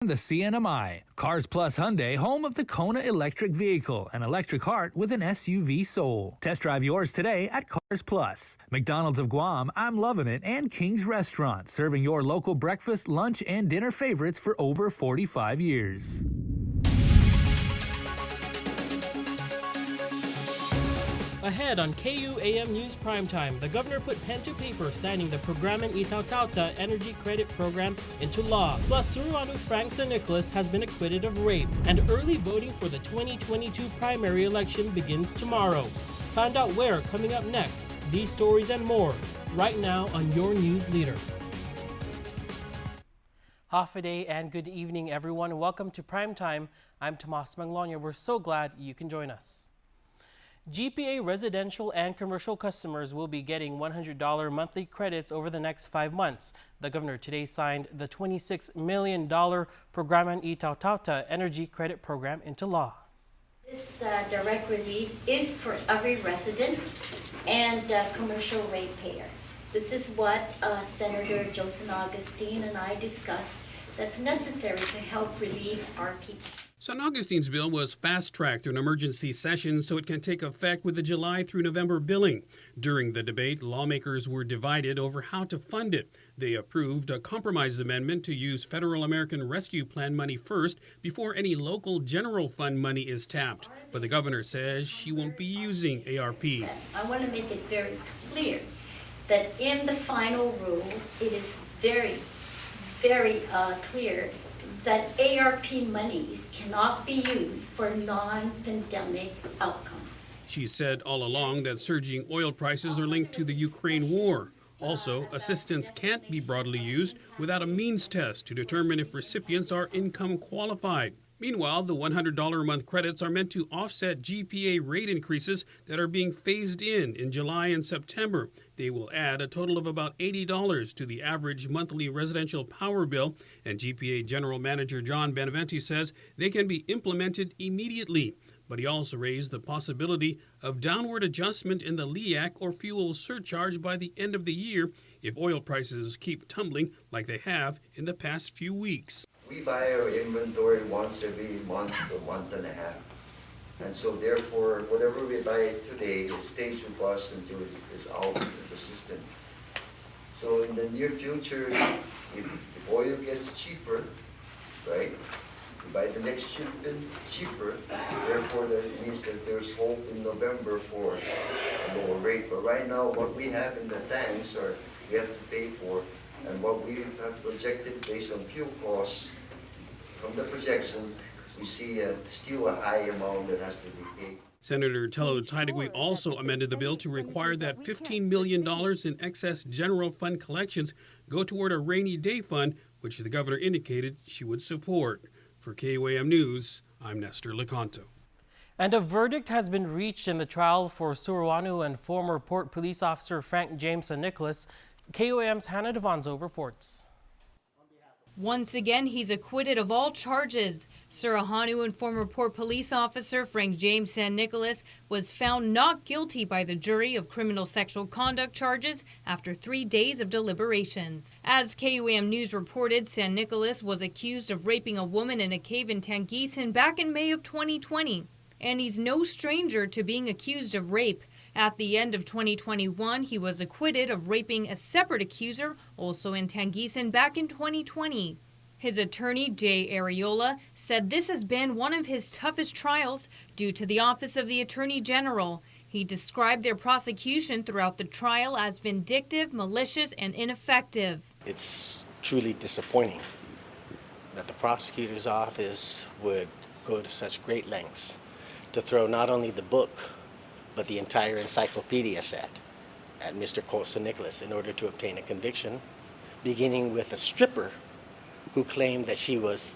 The CNMI, Cars Plus Hyundai, home of the Kona electric vehicle, an electric heart with an SUV soul. Test drive yours today at Cars Plus. McDonald's of Guam, I'm loving it, and King's Restaurant, serving your local breakfast, lunch, and dinner favorites for over 45 years. Ahead on KUAM News Primetime, the governor put pen to paper signing the Programan Itaw-Tauta Energy Credit Program into law. Plus, Suruanu Frank San Nicolas has been acquitted of rape. And early voting for the 2022 primary election begins tomorrow. Find out where coming up next. These stories and more, right now on your news leader. Half a day and good evening, everyone. Welcome to Primetime. I'm Tomas Manglonia. We're so glad you can join us. GPA residential and commercial customers will be getting $100 monthly credits over the next 5 months. The governor today signed the $26 million Programan Itaw-Tauta Energy Credit Program into law. This direct relief is for every resident and commercial ratepayer. This is what Senator Jocelyn Augustine and I discussed that's necessary to help relieve our people. San Augustine's bill was fast-tracked through an emergency session so it can take effect with the July through November billing. During the debate, lawmakers were divided over how to fund it. They approved a compromise amendment to use Federal American Rescue Plan money first before any local general fund money is tapped. But the governor says she won't be using ARP. I want to make it very clear that in the final rules, it is very clear that ARP monies cannot be used for non-pandemic outcomes. She said all along that surging oil prices are linked to the Ukraine war. Also, assistance can't be broadly used without a means test to determine if recipients are income qualified. Meanwhile, the $100 a month credits are meant to offset GPA rate increases that are being phased in July and September. They will add a total of about $80 to the average monthly residential power bill, and GPA General Manager John Benavente says they can be implemented immediately. But he also raised the possibility of downward adjustment in the LEAC or fuel surcharge by the end of the year if oil prices keep tumbling like they have in the past few weeks. We buy our inventory once every month or month and a half. And so therefore, whatever we buy today, it stays with us until it's out of the system. So in the near future, if oil gets cheaper, right, we buy the next shipment cheaper, therefore that means that there's hope in November for a lower rate. But right now, what we have in the tanks are we have to pay for, and what we have projected based on fuel costs, from the projection, we see still a high amount that has to be paid. Senator Tello Taitigui also amended the bill to require that $15 million in excess general fund collections go toward a rainy day fund, which the governor indicated she would support. For KUAM News, I'm Nestor Lecanto. And a verdict has been reached in the trial for Suruanu and former Port Police Officer Frank James San Nicolas. KUAM's Hannah Devonzo reports. Once again, he's acquitted of all charges. Suruanu and former Port Police Officer Frank James San Nicolas was found not guilty by the jury of criminal sexual conduct charges after 3 days of deliberations. As KUAM News reported, San Nicolas was accused of raping a woman in a cave in Tanguisan back in May of 2020. And he's no stranger to being accused of rape. At the end of 2021, he was acquitted of raping a separate accuser, also in Tanguisan, back in 2020. His attorney, Jay Areola, said this has been one of his toughest trials due to the Office of the Attorney General. He described their prosecution throughout the trial as vindictive, malicious, and ineffective. It's truly disappointing that the prosecutor's office would go to such great lengths to throw not only the book, but the entire encyclopedia set at Mr. San Nicolas in order to obtain a conviction, beginning with a stripper who claimed that she was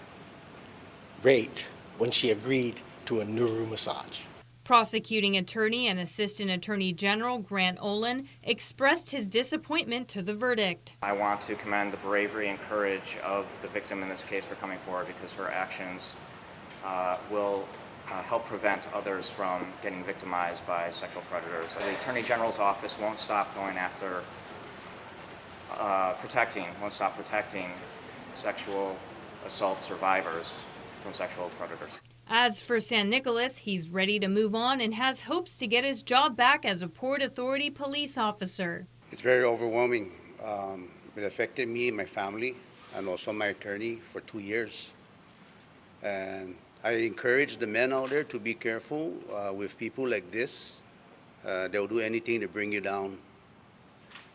raped when she agreed to a neuro massage. Prosecuting attorney and Assistant Attorney General Grant Olin expressed his disappointment to the verdict. I want to commend the bravery and courage of the victim in this case for coming forward, because her actions will help prevent others from getting victimized by sexual predators. The Attorney General's office won't stop going after protecting sexual assault survivors from sexual predators. As for San Nicolas, he's ready to move on and has hopes to get his job back as a Port Authority police officer. It's very overwhelming. It affected me and my family and also my attorney for 2 years. And I encourage the men out there to be careful with people like this. They'll do anything to bring you down.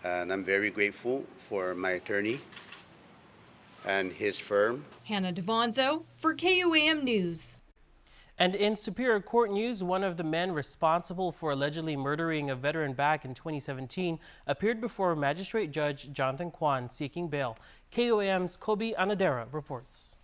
And I'm very grateful for my attorney and his firm. Hannah Devonzo for KUAM News. And in Superior Court news, one of the men responsible for allegedly murdering a veteran back in 2017 appeared before Magistrate Judge Jonathan Kwan seeking bail. KUAM's Kobe Anadera reports.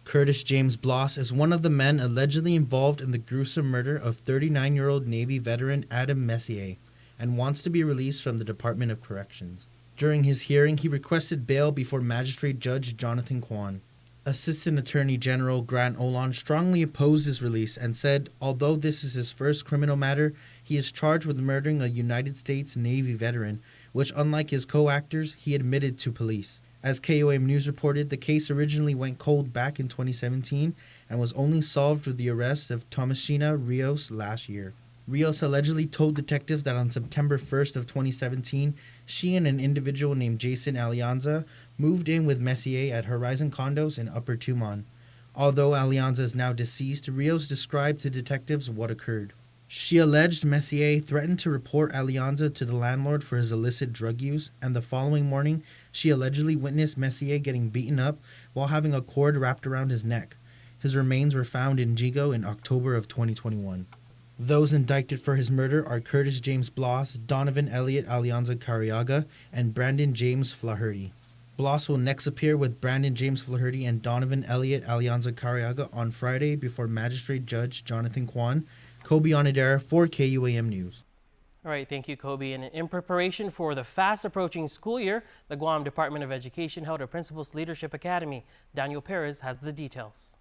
Curtis James Bloss is one of the men allegedly involved in the gruesome murder of 39-year-old Navy veteran Adam Messier and wants to be released from the Department of Corrections. During his hearing, he requested bail before Magistrate Judge Jonathan Kwan. Assistant Attorney General Grant Olan strongly opposed his release and said, although this is his first criminal matter, he is charged with murdering a United States Navy veteran, which, unlike his co-actors, he admitted to police. As KUAM News reported, the case originally went cold back in 2017 and was only solved with the arrest of Tomasina Rios last year. Rios allegedly told detectives that on September 1st of 2017, she and an individual named Jason Alianza moved in with Messier at Horizon Condos in Upper Tumon. Although Alianza is now deceased, Rios described to detectives what occurred. She alleged Messier threatened to report Alianza to the landlord for his illicit drug use, and the following morning, she allegedly witnessed Messier getting beaten up while having a cord wrapped around his neck. His remains were found in Jigo in October of 2021. Those indicted for his murder are Curtis James Bloss, Donovan Elliott Alianza Cariaga, and Brandon James Flaherty. Bloss will next appear with Brandon James Flaherty and Donovan Elliott Alianza Cariaga on Friday before Magistrate Judge Jonathan Kwan. Kobe Onidera for KUAM News. All right, thank you, Kobe. And in preparation for the fast-approaching school year, the Guam Department of Education held a Principals Leadership Academy. Daniel Perez has the details.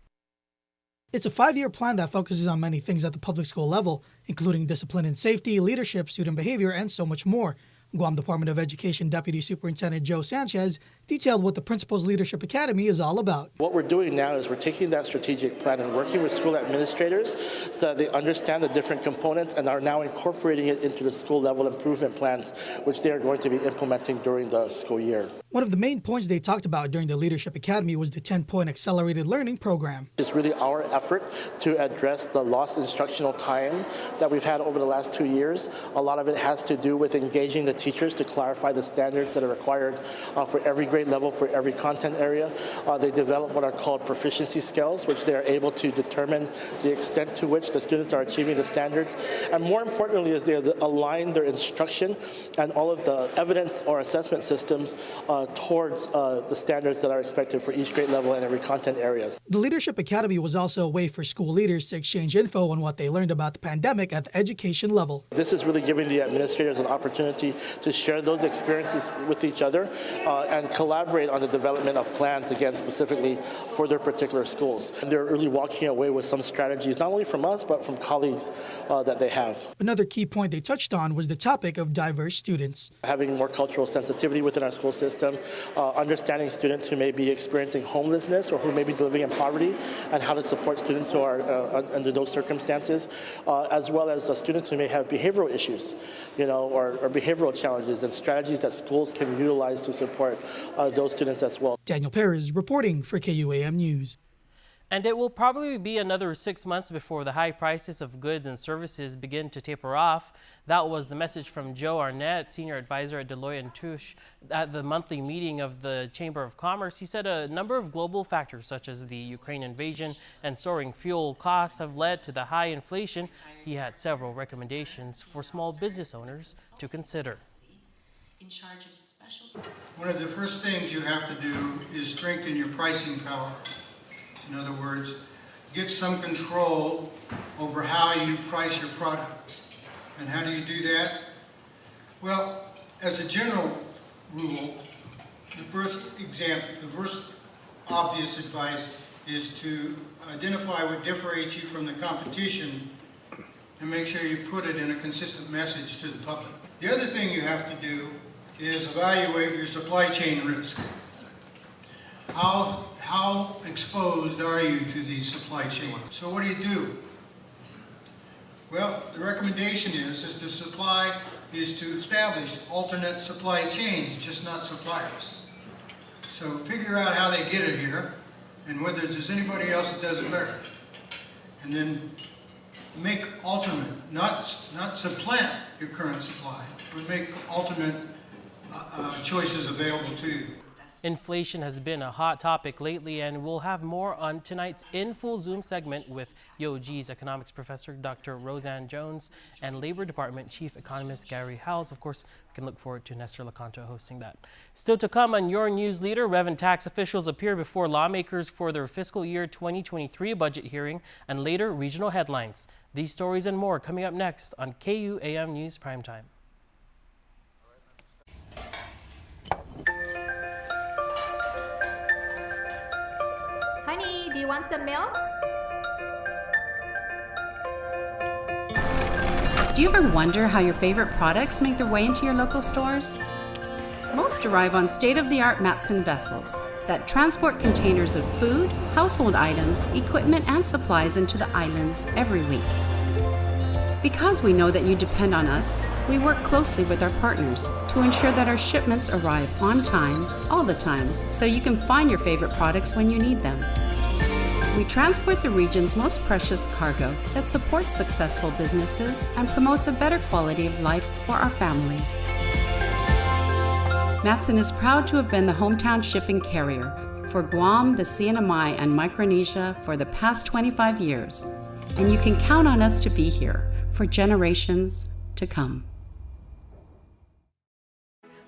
It's a 5-year plan that focuses on many things at the public school level, including discipline and safety, leadership, student behavior, and so much more. Guam Department of Education Deputy Superintendent Joe Sanchez detailed what the Principals Leadership Academy is all about. What we're doing now is we're taking that strategic plan and working with school administrators so that they understand the different components and are now incorporating it into the school level improvement plans, which they are going to be implementing during the school year. One of the main points they talked about during the Leadership Academy was the 10-point accelerated learning program. It's really our effort to address the lost instructional time that we've had over the last 2 years. A lot of it has to do with engaging the teachers to clarify the standards that are required for every grade level, for every content area. They develop what are called proficiency scales, which they are able to determine the extent to which the students are achieving the standards. And more importantly is they align their instruction and all of the evidence or assessment systems towards the standards that are expected for each grade level and every content areas. The Leadership Academy was also a way for school leaders to exchange info on what they learned about the pandemic at the education level. This is really giving the administrators an opportunity to share those experiences with each other and collaborate on the development of plans, again, specifically for their particular schools. And they're really walking away with some strategies, not only from us, but from colleagues that they have. Another key point they touched on was the topic of diverse students. Having more cultural sensitivity within our school system, understanding students who may be experiencing homelessness or who may be living in poverty, and how to support students who are under those circumstances, as well as students who may have behavioral issues, or behavioral challenges, and strategies that schools can utilize to support those students as well. Daniel Perez reporting for KUAM News. And it will probably be another 6 months before the high prices of goods and services begin to taper off. That was the message from Joe Arnett, Senior Advisor at Deloitte & Touche, at the monthly meeting of the Chamber of Commerce. He said a number of global factors, such as the Ukraine invasion and soaring fuel costs, have led to the high inflation. He had several recommendations for small business owners to consider. One of the first things you have to do is strengthen your pricing power. In other words, get some control over how you price your products. And how do you do that? Well, as a general rule, the first obvious advice is to identify what differentiates you from the competition and make sure you put it in a consistent message to the public. The other thing you have to do is evaluate your supply chain risk. how exposed are you to these supply chains? So what do? Well, the recommendation is to establish alternate supply chains, just not suppliers. So figure out how they get it here and whether there's anybody else that does it better. And then make alternate, not supplant your current supply, but make alternate choices available to you. Inflation has been a hot topic lately, and we'll have more on tonight's In Full Zoom segment with UOG's economics professor, Dr. Roseanne Jones, and Labor Department Chief Economist Gary Howells. Of course, we can look forward to Nestor Lecanto hosting that. Still to come on your news leader, Rev and tax officials appear before lawmakers for their fiscal year 2023 budget hearing, and later regional headlines. These stories and more coming up next on KUAM News Primetime. Honey, do you want some milk? Do you ever wonder how your favorite products make their way into your local stores? Most arrive on state-of-the-art Matson vessels that transport containers of food, household items, equipment, and supplies into the islands every week. Because we know that you depend on us, we work closely with our partners to ensure that our shipments arrive on time, all the time, so you can find your favorite products when you need them. We transport the region's most precious cargo that supports successful businesses and promotes a better quality of life for our families. Matson is proud to have been the hometown shipping carrier for Guam, the CNMI, and Micronesia for the past 25 years, and you can count on us to be here for generations to come.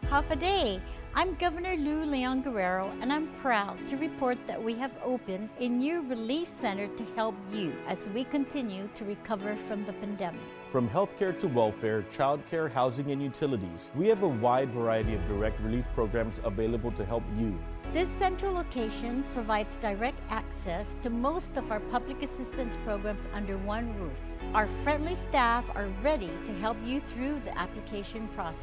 Half a day. I'm Governor Lou Leon Guerrero, and I'm proud to report that we have opened a new relief center to help you as we continue to recover from the pandemic. From healthcare to welfare, childcare, housing, and utilities, we have a wide variety of direct relief programs available to help you. This central location provides direct access to most of our public assistance programs under one roof. Our friendly staff are ready to help you through the application process.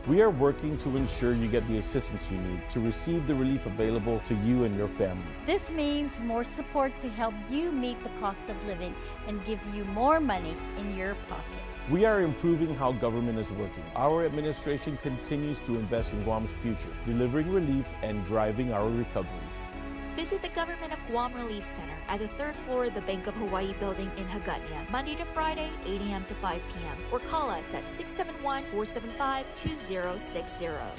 We are working to ensure you get the assistance you need to receive the relief available to you and your family. This means more support to help you meet the cost of living and give you more money in your pocket. We are improving how government is working. Our administration continues to invest in Guam's future, delivering relief and driving our recovery. Visit the Government of Guam Relief Center at the 3rd floor of the Bank of Hawaii building in Hagåtña, Monday to Friday, 8 a.m. to 5 p.m. or call us at 671-475-2060.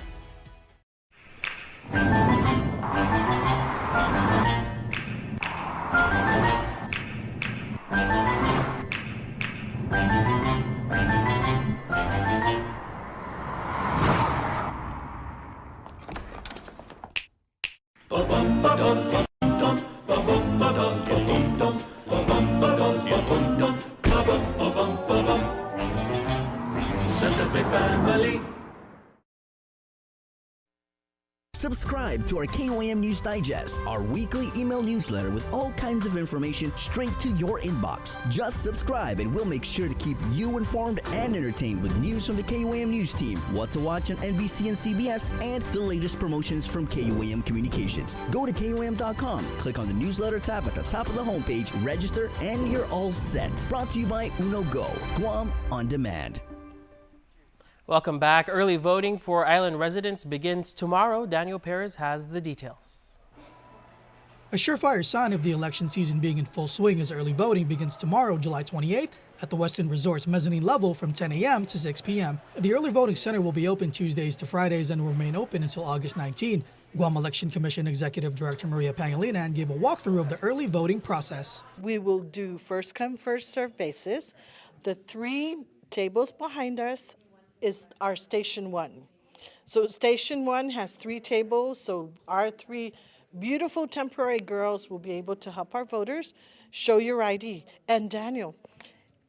Santa Fe family. Subscribe to our KUAM News Digest, our weekly email newsletter with all kinds of information straight to your inbox. Just subscribe and we'll make sure to keep you informed and entertained with news from the KUAM News team, what to watch on NBC and CBS, and the latest promotions from KUAM Communications. Go to KUAM.com, click on the newsletter tab at the top of the homepage, register, and you're all set. Brought to you by Uno Go, Guam on Demand. Welcome back. Early voting for island residents begins tomorrow. Daniel Perez has the details. A surefire sign of the election season being in full swing as early voting begins tomorrow, July 28th, at the Westin Resort's mezzanine level from 10 a.m. to 6 p.m. The early voting center will be open Tuesdays to Fridays and will remain open until August 19. Guam Election Commission Executive Director Maria Pangilinan gave a walkthrough of the early voting process. We will do first come, first served basis. The 3 tables behind us is our Station 1. So Station 1 has 3 tables, so our 3 beautiful temporary girls will be able to help our voters show your ID. And Daniel,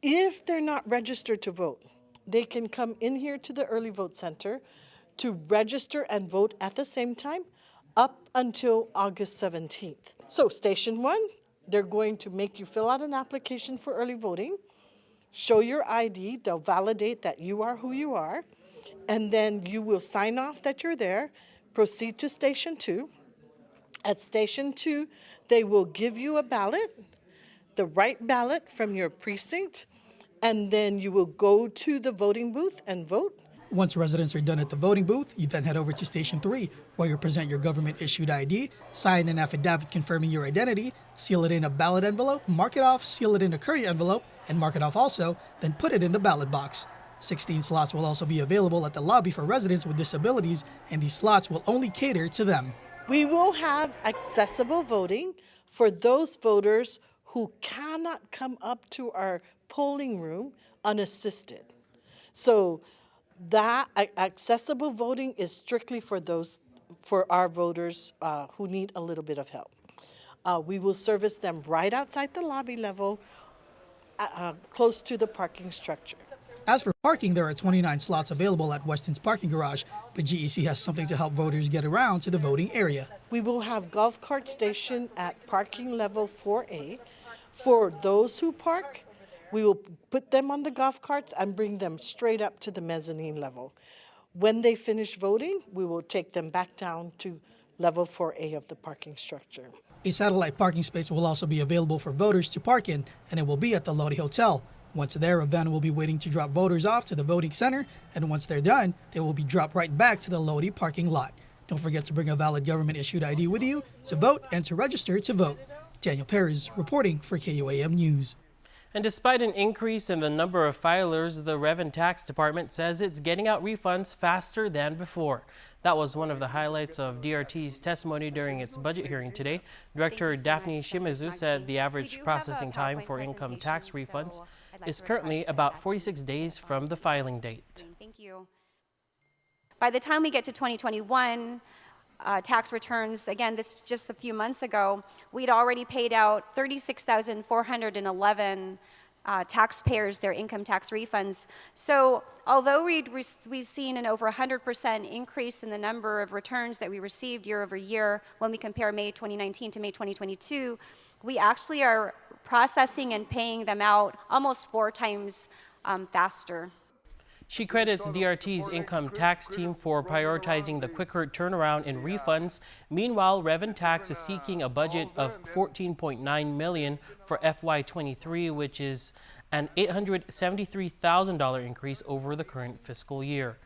if they're not registered to vote, they can come in here to the early vote center to register and vote at the same time up until August 17th. So Station 1, they're going to make you fill out an application for early voting, show your ID, they'll validate that you are who you are, and then you will sign off that you're there, proceed to Station 2. At Station 2, they will give you a ballot, the right ballot from your precinct, and then you will go to the voting booth and vote. Once residents are done at the voting booth, you then head over to Station 3, where you present your government-issued ID, sign an affidavit confirming your identity, seal it in a ballot envelope, mark it off, seal it in a courier envelope, and mark it off also, then put it in the ballot box. 16 slots will also be available at the lobby for residents with disabilities, and these slots will only cater to them. We will have accessible voting for those voters who cannot come up to our polling room unassisted. So that accessible voting is strictly for our voters who need a little bit of help. We will service them right outside the lobby level, close to the parking structure. As for parking, there are 29 slots available at Weston's parking garage, but GEC has something to help voters get around to the voting area. We will have golf cart station at parking level 4A. For those who park, we will put them on the golf carts and bring them straight up to the mezzanine level. When they finish voting, we will take them back down to level 4A of the parking structure. A satellite parking space will also be available for voters to park in, and it will be at the Lodi Hotel. Once there, a van will be waiting to drop voters off to the voting center, and once they're done, they will be dropped right back to the Lodi parking lot. Don't forget to bring a valid government-issued ID with you to vote and to register to vote. Daniel Perez reporting for KUAM News. And despite an increase in the number of filers, the Rev and Tax Department says it's getting out refunds faster than before. That was one of the highlights of DRT's testimony during its budget hearing today. Director Daphne Shimizu said the average processing time for income tax refunds is currently about 46 days from the filing date. Thank you. By the time we get to 2021, tax returns, again, this just a few months ago, we'd already paid out 36,411 taxpayers their income tax refunds. So although we've seen an over 100% increase in the number of returns that we received year over year when we compare May 2019 to May 2022, we actually are processing and paying them out almost 4 times faster. She credits DRT's income tax team for prioritizing the quicker turnaround in refunds. Meanwhile, Rev and Tax is seeking a budget of $14.9 million for FY23, which is an $873,000 increase over the current fiscal year.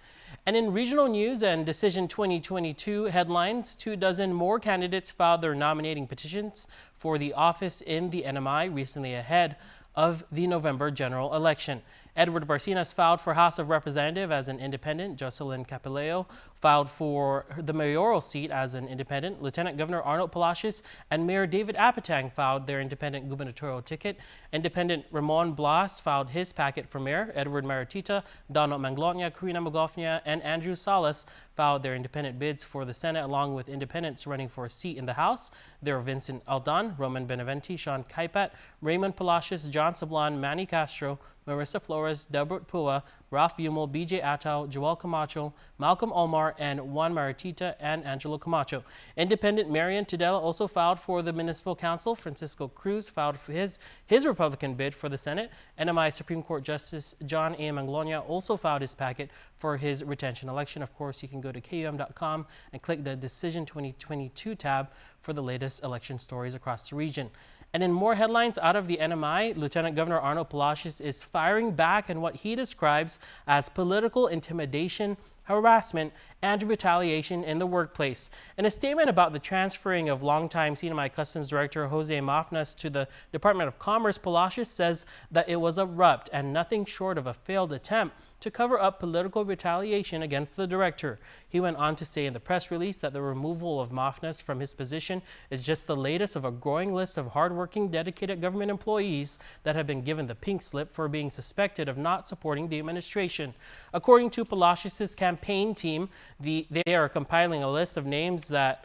And in regional news and Decision 2022 headlines, 24 more candidates filed their nominating petitions for the office in the NMI recently ahead of the November general election. Edward Barcinas filed for House of Representative as an independent. Jocelyn Capileo filed for the mayoral seat as an independent. Lieutenant Governor Arnold Palacios and Mayor David Apatang filed their independent gubernatorial ticket. Independent Ramon Blas filed his packet for mayor. Edward Maritita, Donald Manglona, Karina Magofnia, and Andrew Salas filed their independent bids for the Senate, along with independents running for a seat in the House. There are Vincent Aldan, Roman Benavente, Sean Kaipat, Raymond Palacios, John Sablan, Manny Castro, Marissa Flores, Deborah Pua, Ralph Yumel, BJ Atao, Joel Camacho, Malcolm Omar, and Juan Maritita and Angelo Camacho. Independent Marian Tudela also filed for the Municipal Council. Francisco Cruz filed for his Republican bid for the Senate. NMI Supreme Court Justice John A. Manglona also filed his packet for his retention election. Of course, you can go to KUM.com and click the Decision 2022 tab for the latest election stories across the region. And in more headlines out of the NMI, Lieutenant Governor Arnold Palacios is firing back on what he describes as political intimidation, harassment, and retaliation in the workplace. In a statement about the transferring of longtime CNMI Customs Director Jose Mafnas to the Department of Commerce, Palacios says that it was abrupt and nothing short of a failed attempt to cover up political retaliation against the director. He went on to say in the press release that the removal of Mafnas from his position is just the latest of a growing list of hardworking, dedicated government employees that have been given the pink slip for being suspected of not supporting the administration. According to Palacios' campaign team, they are compiling a list of names that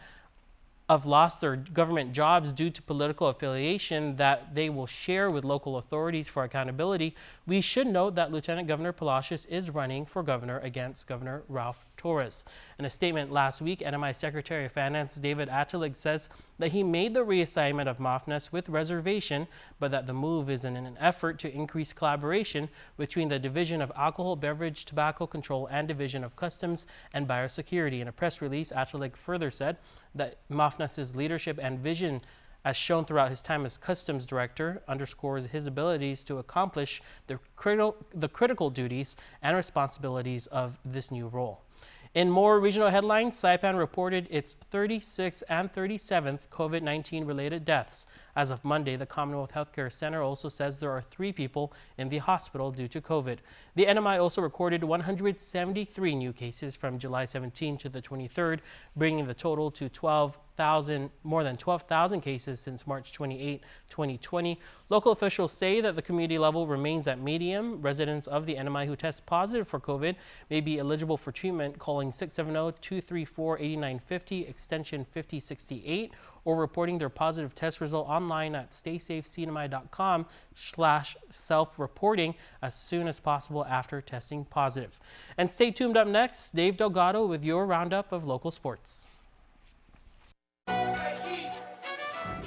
have lost their government jobs due to political affiliation that they will share with local authorities for accountability. We should note that Lieutenant Governor Palacios is running for governor against Governor Ralph tourists. In a statement last week, NMI Secretary of Finance David Atchelig says that he made the reassignment of Mafnas with reservation, but that the move is in an effort to increase collaboration between the Division of Alcohol, Beverage, Tobacco Control and Division of Customs and Biosecurity. In a press release, Atchelig further said that Mafnas's leadership and vision, as shown throughout his time as Customs Director, underscores his abilities to accomplish the critical duties and responsibilities of this new role. In more regional headlines, Saipan reported its 36th and 37th COVID-19 related deaths. As of Monday, the Commonwealth Healthcare Center also says there are 3 people in the hospital due to COVID. The NMI also recorded 173 new cases from July 17 to the 23rd, bringing the total to more than 12,000 cases since March 28, 2020. Local officials say that the community level remains at medium. Residents of the NMI who test positive for COVID may be eligible for treatment, calling 670-234-8950, extension 5068, or reporting their positive test result online at staysafecnmi.com/self-reporting as soon as possible after testing positive. And stay tuned. Up next, Dave Delgado with your roundup of local sports.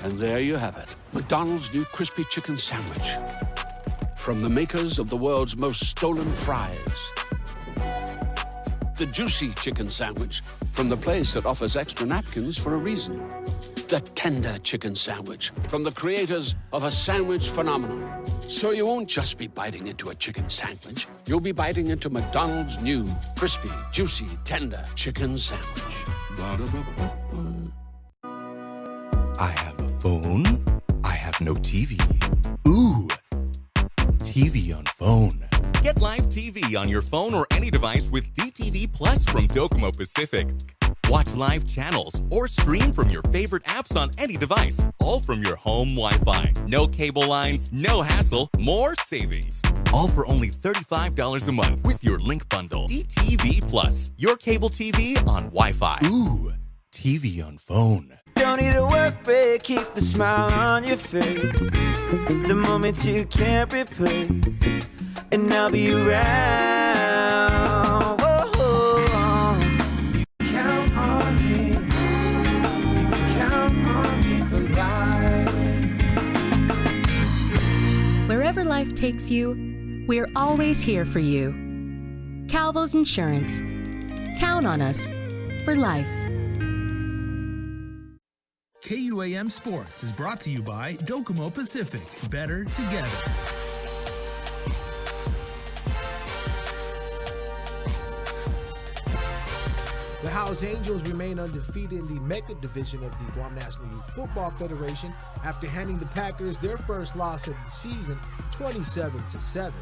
And there you have it, McDonald's new crispy chicken sandwich. From the makers of the world's most stolen fries. The juicy chicken sandwich from the place that offers extra napkins for a reason. The tender chicken sandwich from the creators of a sandwich phenomenon. So you won't just be biting into a chicken sandwich, you'll be biting into McDonald's new crispy, juicy, tender chicken sandwich. Ba-da-ba-ba-ba. I have a phone. I have no TV. Ooh, TV on phone. Get live TV on your phone or any device with DTV Plus from Docomo Pacific. Watch live channels or stream from your favorite apps on any device, all from your home Wi-Fi. No cable lines, no hassle, more savings. All for only $35 a month with your link bundle. DTV Plus, your cable TV on Wi-Fi. Ooh, TV on phone. Don't need a work break, keep the smile on your face. The moments you can't replace, and I'll be around. Whoa. Count on me, count on me for life. Wherever life takes you, we're always here for you. Calvo's Insurance. Count on us for life. KUAM Sports is brought to you by Docomo Pacific. Better together. The House Angels remain undefeated in the Mecca division of the Guam National Youth Football Federation after handing the Packers their first loss of the season, 27-7.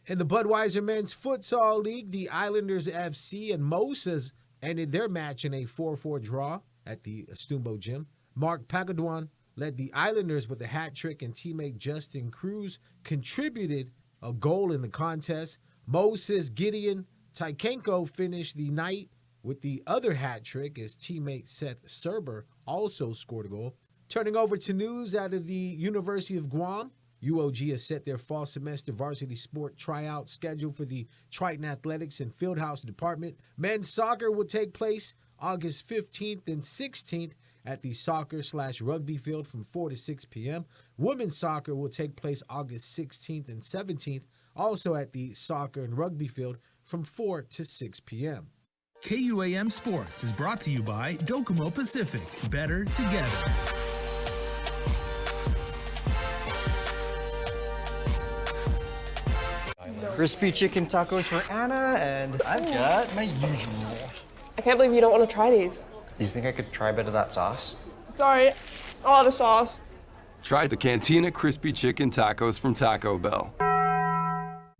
In the Budweiser Men's Futsal League, the Islanders FC and Moses ended their match in a 4-4 draw at the Estumbo Gym. Mark Pagaduan led the Islanders with a hat trick, and teammate Justin Cruz contributed a goal in the contest. Moses Gideon Tykenko finished the night with the other hat trick as teammate Seth Serber also scored a goal. Turning over to news out of the University of Guam, UOG has set their fall semester varsity sport tryout schedule for the Triton Athletics and Fieldhouse Department. Men's soccer will take place August 15th and 16th at the soccer/rugby field from 4 to 6 p.m. Women's soccer will take place August 16th and 17th, also at the soccer and rugby field from 4 to 6 p.m. KUAM Sports is brought to you by Docomo Pacific. Better together. Crispy chicken tacos for Anna, and I've got my usual. I can't believe you don't want to try these. Do you think I could try a bit of that sauce? It's alright. A lot of sauce. Try the Cantina Crispy Chicken Tacos from Taco Bell.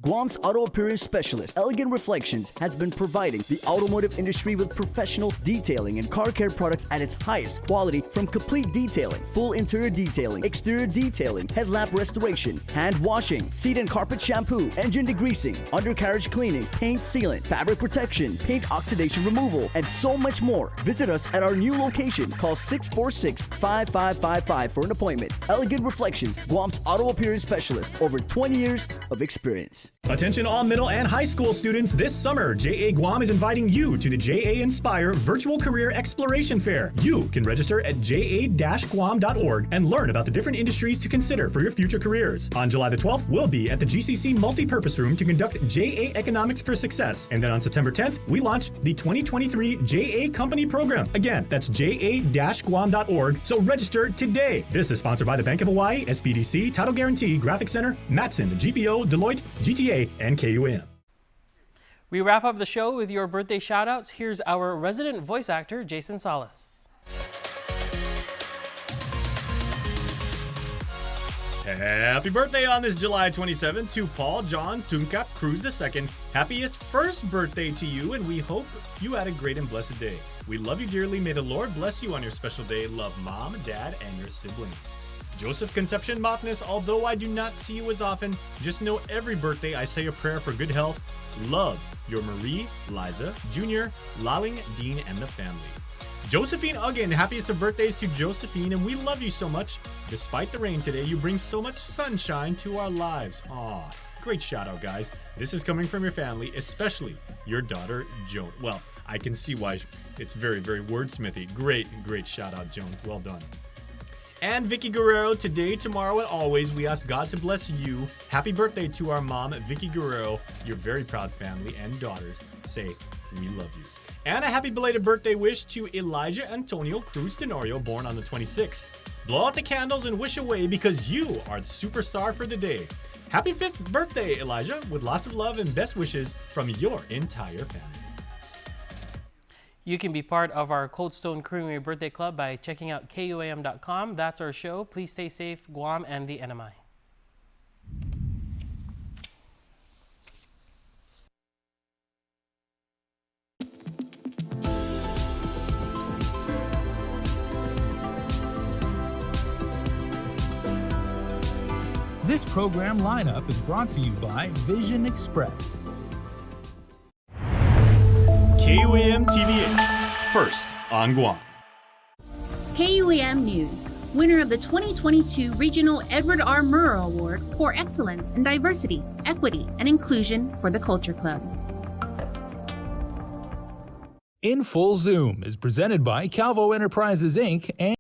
Guam's auto appearance specialist, Elegant Reflections, has been providing the automotive industry with professional detailing and car care products at its highest quality, from complete detailing, full interior detailing, exterior detailing, headlamp restoration, hand washing, seat and carpet shampoo, engine degreasing, undercarriage cleaning, paint sealant, fabric protection, paint oxidation removal, and so much more. Visit us at our new location. Call 646-5555 for an appointment. Elegant Reflections, Guam's auto appearance specialist, over 20 years of experience. Attention all middle and high school students, this summer, JA Guam is inviting you to the JA Inspire Virtual Career Exploration Fair. You can register at ja-guam.org and learn about the different industries to consider for your future careers. On July the 12th, we'll be at the GCC Multipurpose Room to conduct JA Economics for Success. And then on September 10th, we launch the 2023 JA Company Program. Again, that's ja-guam.org, so register today. This is sponsored by the Bank of Hawaii, SBDC, Title Guarantee, Graphic Center, Matson, GPO, Deloitte, GTA, and KUAM. We wrap up the show with your birthday shoutouts. Here's our resident voice actor, Jason Salas. Happy birthday on this July 27th to Paul John Tungkap Cruz II. Happiest first birthday to you, and we hope you had a great and blessed day. We love you dearly. May the Lord bless you on your special day. Love Mom, Dad, and your siblings. Joseph Conception Mopness, although I do not see you as often, just know every birthday I say a prayer for good health. Love, your Marie, Liza, Junior, Laling, Dean, and the family. Josephine Uggan, happiest of birthdays to Josephine, and we love you so much. Despite the rain today, you bring so much sunshine to our lives. Aw, great shout out, guys. This is coming from your family, especially your daughter, Joan. Well, I can see why it's very, very wordsmithy. Great shout out, Joan. Well done. And Vicky Guerrero, today, tomorrow, and always, we ask God to bless you. Happy birthday to our mom, Vicky Guerrero, your very proud family and daughters. Say, we love you. And a happy belated birthday wish to Elijah Antonio Cruz Tenorio, born on the 26th. Blow out the candles and wish away, because you are the superstar for the day. Happy 5th birthday, Elijah, with lots of love and best wishes from your entire family. You can be part of our Cold Stone Creamery Birthday Club by checking out KUAM.com. That's our show. Please stay safe, Guam and the NMI. This program lineup is brought to you by Vision Express. KUAM TVH, first on Guam. KUAM News, winner of the 2022 Regional Edward R. Murrow Award for Excellence in Diversity, Equity, and Inclusion for the Culture Club. In Full Zoom is presented by Calvo Enterprises, Inc. and